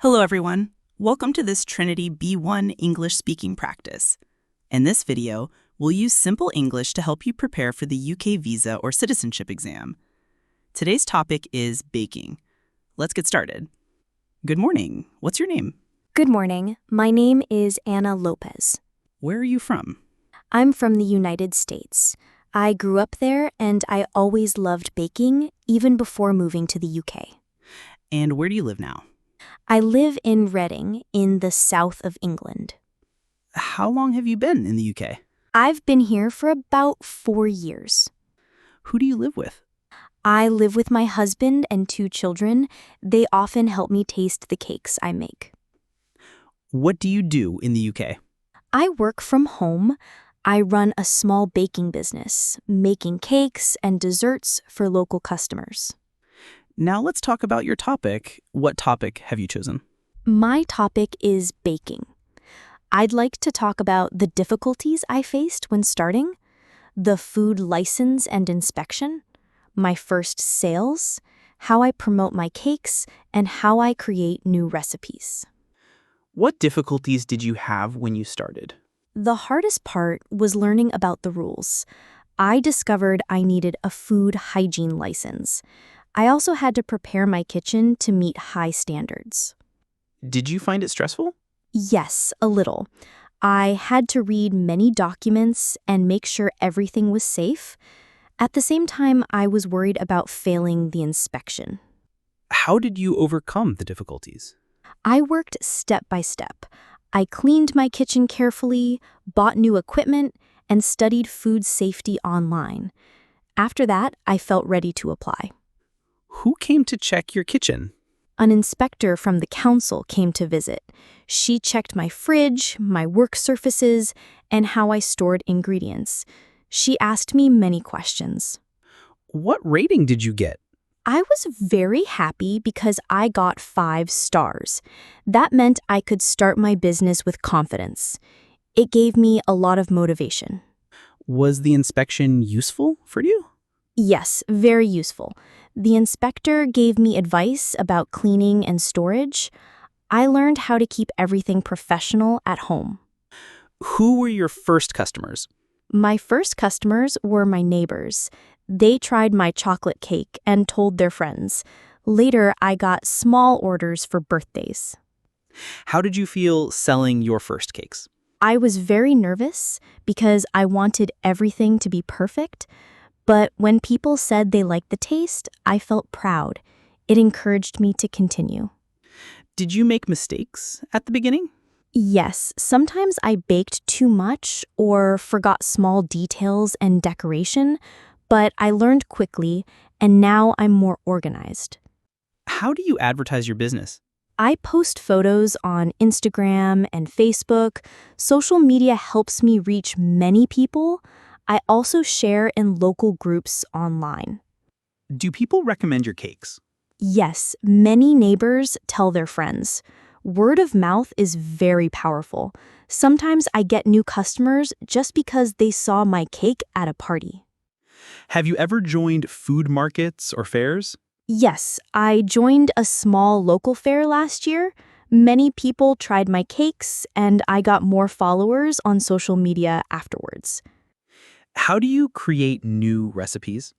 Hello everyone. Welcome to this Trinity B1 English speaking practice. In this video, we'll use simple English to help you prepare for the UK visa or citizenship exam. Today's topic is baking. Let's get started. Good morning. What's your name? Good morning. My name is Anna Lopez. Where are you from? I'm from the United States. I grew up there and I always loved baking, even before moving to the UK. And where do you live now? I live in Reading, in the south of England. How long have you been in the UK? I've been here for about 4 years. Who do you live with? I live with my husband and 2 children. They often help me taste the cakes I make. What do you do in the UK? I work from home. I run a small baking business, making cakes and desserts for local customers. Now let's talk about your topic. What topic have you chosen? My topic is baking. I'd like to talk about the difficulties I faced when starting, the food license and inspection, my first sales, how I promote my cakes, and how I create new recipes. What difficulties did you have when you started? The hardest part was learning about the rules. I discovered I needed a food hygiene license. I also had to prepare my kitchen to meet high standards. Did you find it stressful? Yes, a little. I had to read many documents and make sure everything was safe. At the same time, I was worried about failing the inspection. How did you overcome the difficulties? I worked step by step. I cleaned my kitchen carefully, bought new equipment, and studied food safety online. After that, I felt ready to apply. Who came to check your kitchen? An inspector from the council came to visit. She checked my fridge, my work surfaces, and how I stored ingredients. She asked me many questions. What rating did you get? I was very happy because I got 5 stars. That meant I could start my business with confidence. It gave me a lot of motivation. Was the inspection useful for you? Yes, very useful. The inspector gave me advice about cleaning and storage. I learned how to keep everything professional at home. Who were your first customers? My first customers were my neighbors. They tried my chocolate cake and told their friends. Later, I got small orders for birthdays. How did you feel selling your first cakes? I was very nervous because I wanted everything to be perfect. But when people said they liked the taste, I felt proud. It encouraged me to continue. Did you make mistakes at the beginning? Yes, sometimes I baked too much or forgot small details and decoration, but I learned quickly, and now I'm more organized. How do you advertise your business? I post photos on Instagram and Facebook. Social media helps me reach many people. I also share in local groups online. Do people recommend your cakes? Yes, many neighbors tell their friends. Word of mouth is very powerful. Sometimes I get new customers just because they saw my cake at a party. Have you ever joined food markets or fairs? Yes, I joined a small local fair last year. Many people tried my cakes, and I got more followers on social media afterwards. How do you create new recipes?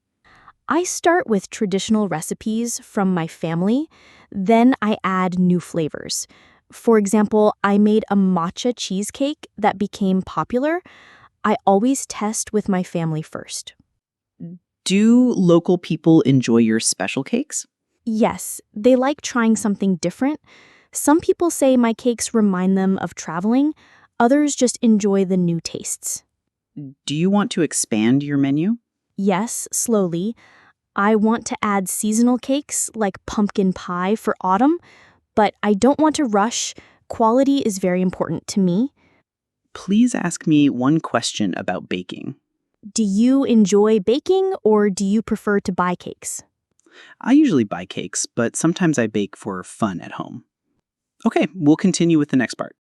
I start with traditional recipes from my family, then I add new flavors. For example, I made a matcha cheesecake that became popular. I always test with my family first. Do local people enjoy your special cakes? Yes, they like trying something different. Some people say my cakes remind them of traveling. Others just enjoy the new tastes. Do you want to expand your menu? Yes, slowly. I want to add seasonal cakes like pumpkin pie for autumn, but I don't want to rush. Quality is very important to me. Please ask me one question about baking. Do you enjoy baking or do you prefer to buy cakes? I usually buy cakes, but sometimes I bake for fun at home. Okay, we'll continue with the next part.